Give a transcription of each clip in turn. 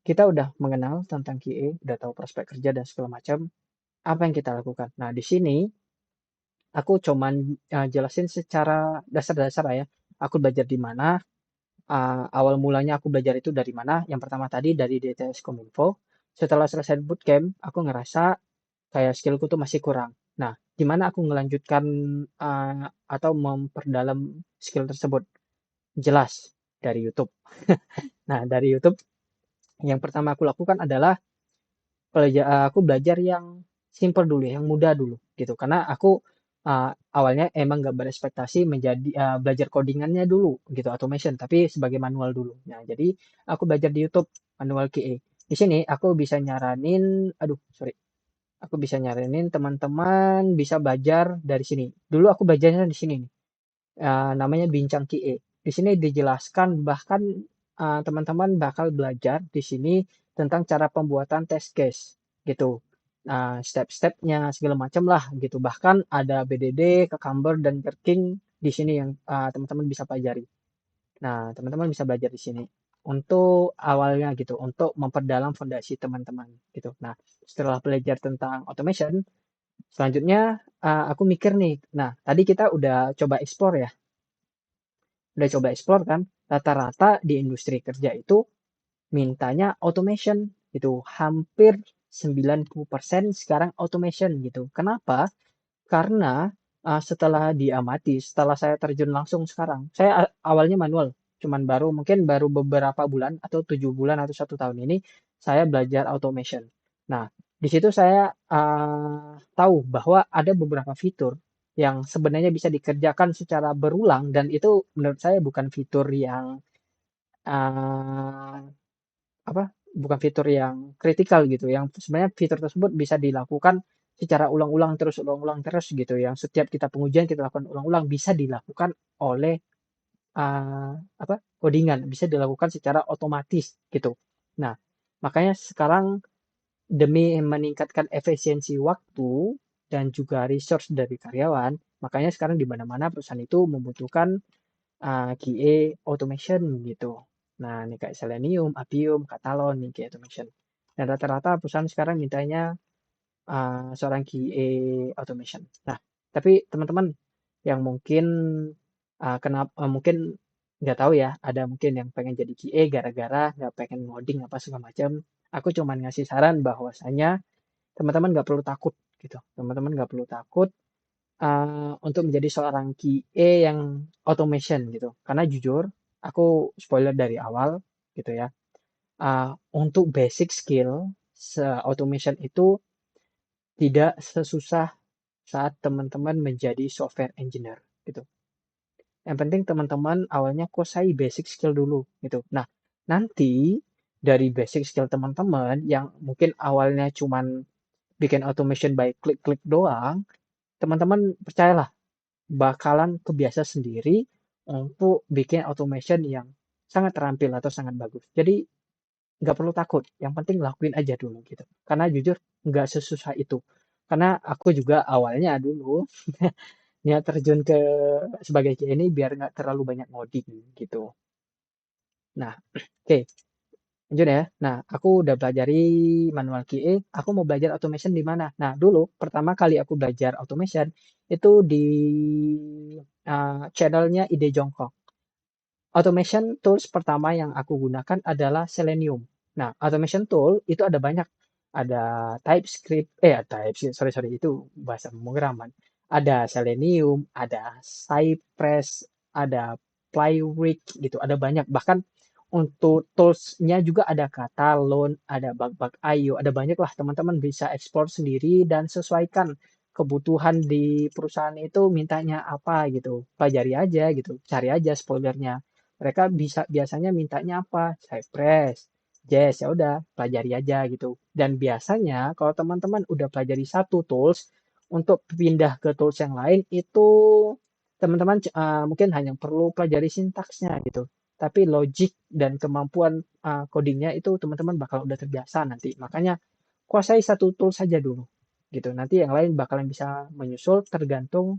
kita udah mengenal tentang QA, udah tahu prospek kerja dan segala macam, apa yang kita lakukan. Nah, di sini aku cuman jelasin secara dasar-dasar lah ya. Aku belajar di mana, awal mulanya aku belajar itu dari mana. Yang pertama tadi dari DTS Kominfo. Setelah selesai bootcamp, aku ngerasa kayak skillku tuh masih kurang. Nah, di mana aku melanjutkan atau memperdalam skill tersebut? Jelas dari YouTube. Nah, dari YouTube yang pertama aku lakukan adalah aku belajar yang simple dulu, yang mudah dulu gitu. Karena aku awalnya emang nggak berekspektasi menjadi belajar codingannya dulu gitu, automation, tapi sebagai manual dulu. Nah, jadi aku belajar di YouTube manual QA. Di sini aku bisa nyaranin, aduh, sorry. Aku bisa nyaranin teman-teman bisa belajar dari sini. Dulu aku belajarnya di sini nih. Namanya Bincang QA. Di sini dijelaskan bahkan teman-teman bakal belajar di sini tentang cara pembuatan test case gitu. Nah, step-stepnya segala macam lah gitu. Bahkan ada BDD, Cucumber, dan Gherkin di sini yang teman-teman bisa pelajari. Nah, teman-teman bisa belajar di sini untuk awalnya gitu, untuk memperdalam fondasi teman-teman gitu. Nah, setelah belajar tentang automation, selanjutnya aku mikir nih. Nah, tadi kita udah coba explore ya, udah coba explore kan, rata-rata di industri kerja itu mintanya automation gitu. Hampir 90% sekarang automation gitu. Kenapa? Karena setelah diamati, setelah saya terjun langsung sekarang, saya awalnya manual, cuman mungkin baru beberapa bulan atau 7 bulan atau 1 tahun ini saya belajar automation. Nah, di situ saya tahu bahwa ada beberapa fitur yang sebenarnya bisa dikerjakan secara berulang dan itu menurut saya bukan fitur yang uh, apa? Bukan fitur yang kritikal gitu, yang sebenarnya fitur tersebut bisa dilakukan secara ulang-ulang terus gitu, yang setiap kita pengujian kita lakukan ulang-ulang bisa dilakukan oleh codingan, bisa dilakukan secara otomatis gitu. Nah, makanya sekarang demi meningkatkan efisiensi waktu dan juga resource dari karyawan, makanya sekarang di mana-mana perusahaan itu membutuhkan QA automation gitu. Nah, ini kayak Selenium, Appium, Catalon nih QA automation. Dan rata-rata perusahaan sekarang mintanya seorang QA automation. Nah, tapi teman-teman yang mungkin mungkin nggak tahu ya, ada mungkin yang pengen jadi QA gara-gara nggak pengen ngoding apa segala macam. Aku cuman ngasih saran bahwasanya teman-teman nggak perlu takut gitu. Teman-teman nggak perlu takut untuk menjadi seorang QA yang automation gitu. Karena jujur, aku spoiler dari awal gitu ya. Untuk basic skill automation itu tidak sesusah saat teman-teman menjadi software engineer gitu. Yang penting teman-teman awalnya kuasai basic skill dulu gitu. Nah, nanti dari basic skill teman-teman yang mungkin awalnya cuman bikin automation by klik-klik doang, teman-teman percayalah bakalan kebiasa sendiri untuk bikin automation yang sangat terampil atau sangat bagus. Jadi nggak perlu takut, yang penting lakuin aja dulu gitu. Karena jujur nggak sesusah itu. Karena aku juga awalnya dulu niat terjun ke sebagai QA ini biar nggak terlalu banyak ngoding gitu. Nah, oke, lanjut ya. Nah, aku udah pelajari manual QA, aku mau belajar automation di mana? Nah, dulu pertama kali aku belajar automation itu di channelnya Ide Jongkok. Automation tools pertama yang aku gunakan adalah Selenium. Nah, automation tool itu ada banyak. Ada TypeScript, TypeScript, sorry, itu bahasa pemrograman. Ada Selenium, ada Cypress, ada Plywig gitu, ada banyak. Bahkan untuk tools-nya juga ada Katalon, ada Bug.io, ada banyak lah teman-teman bisa explore sendiri dan sesuaikan kebutuhan di perusahaan itu mintanya apa gitu. Pelajari aja gitu, cari aja spoilernya. Mereka biasanya mintanya apa? Cypress, Jest, ya udah pelajari aja gitu. Dan biasanya kalau teman-teman udah pelajari satu tools, untuk pindah ke tools yang lain itu teman-teman mungkin hanya perlu pelajari sintaksnya gitu. Tapi logik dan kemampuan codingnya itu teman-teman bakal udah terbiasa nanti. Makanya kuasai satu tool saja dulu gitu. Nanti yang lain bakalan bisa menyusul tergantung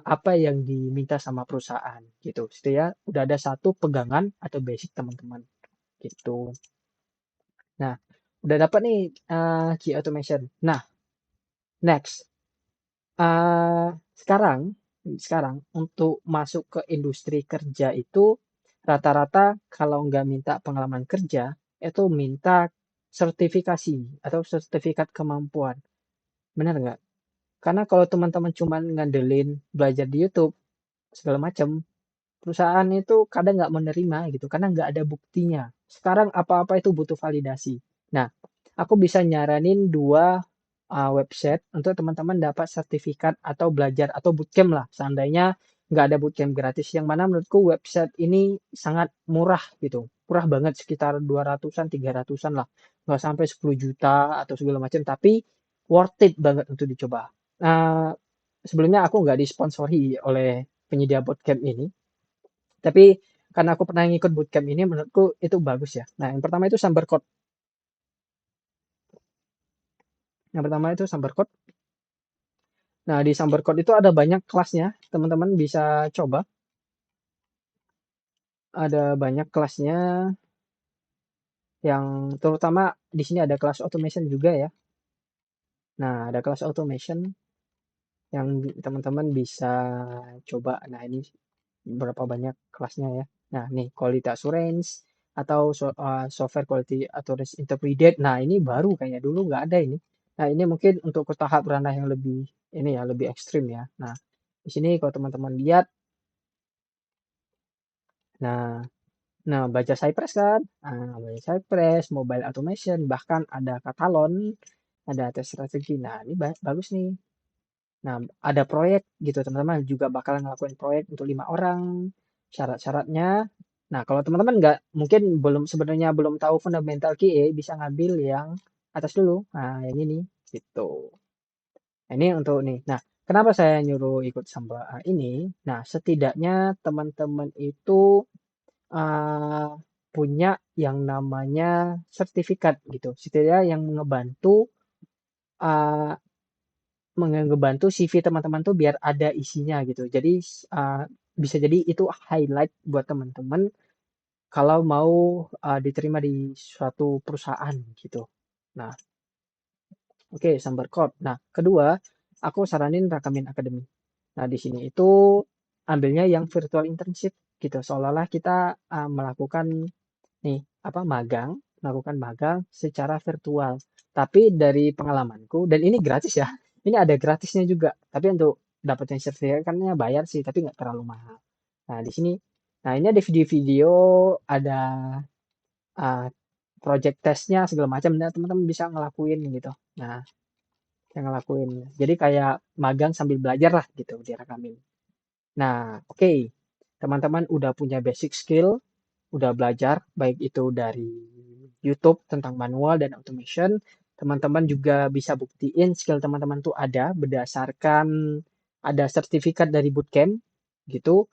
apa yang diminta sama perusahaan gitu. Setia udah ada satu pegangan atau basic teman-teman gitu. Nah, udah dapat nih key automation. Nah, next. eh sekarang, sekarang untuk masuk ke industri kerja itu rata-rata kalau nggak minta pengalaman kerja, itu minta sertifikasi atau sertifikat kemampuan. Benar nggak? Karena kalau teman-teman cuman ngandelin belajar di YouTube segala macam, perusahaan itu kadang nggak menerima gitu karena nggak ada buktinya. Sekarang apa-apa itu butuh validasi. Nah, aku bisa nyaranin dua website untuk teman-teman dapat sertifikat atau belajar atau bootcamp lah. Seandainya nggak ada bootcamp gratis, yang mana menurutku website ini sangat murah gitu. Murah banget sekitar 200-an, 300-an lah. Nggak sampai 10 juta atau segala macam, tapi worth it banget untuk dicoba. Nah, sebelumnya aku nggak disponsori oleh penyedia bootcamp ini, tapi karena aku pernah ngikut bootcamp ini, menurutku itu bagus ya. Nah, yang pertama itu Sambar Code. Yang pertama itu Sambar Code. Nah, di Sambar Code itu ada banyak kelasnya. Teman-teman bisa coba. Ada banyak kelasnya yang terutama di sini ada kelas automation juga ya. Nah, ada kelas automation yang teman-teman bisa coba. Nah, ini berapa banyak kelasnya ya. Nah, nih quality assurance atau software quality assurance intermediate. Nah, ini baru kayaknya dulu nggak ada ini. Nah, ini mungkin untuk ke tahap ranah yang lebih ini ya, lebih ekstrim ya. Nah, di sini kalau teman-teman lihat, nah, baca Cypress kan? Baca Cypress, mobile automation, bahkan ada Katalon, ada tes strategi. Nah, ini bagus nih. Nah, ada proyek gitu, teman-teman juga bakalan ngelakuin proyek untuk 5 orang. Syarat-syaratnya. Nah, kalau teman-teman nggak, mungkin belum sebenarnya belum tahu fundamental QA, bisa ngambil yang atas dulu. Nah, yang ini gitu. Nah, ini untuk nih. Nah, kenapa saya nyuruh ikut Samba ini? Nah, setidaknya teman-teman itu uh, punya yang namanya sertifikat gitu. Setidaknya yang uh, ngebantu CV teman-teman tuh biar ada isinya gitu. Jadi uh, bisa jadi itu highlight buat teman-teman kalau mau diterima di suatu perusahaan gitu. Nah, oke, Sambar Corp. Nah, kedua, aku saranin Rakamin Academy. Nah, di sini itu ambilnya yang virtual internship gitu. Seolah-olah kita melakukan nih apa melakukan magang secara virtual. Tapi dari pengalamanku dan ini gratis ya. Ini ada gratisnya juga. Tapi untuk dapetin sertifikatnya bayar sih, tapi nggak terlalu mahal. Nah, di sini nah ini ada video-video, ada uh, project testnya segala macam. Nah, teman-teman bisa ngelakuin gitu. Nah, yang ngelakuin. Jadi kayak magang sambil belajar lah gitu direkamin. Nah, oke. Teman-teman udah punya basic skill, udah belajar baik itu dari YouTube tentang manual dan automation. Teman-teman juga bisa buktiin skill teman-teman tuh ada berdasarkan ada sertifikat dari bootcamp gitu.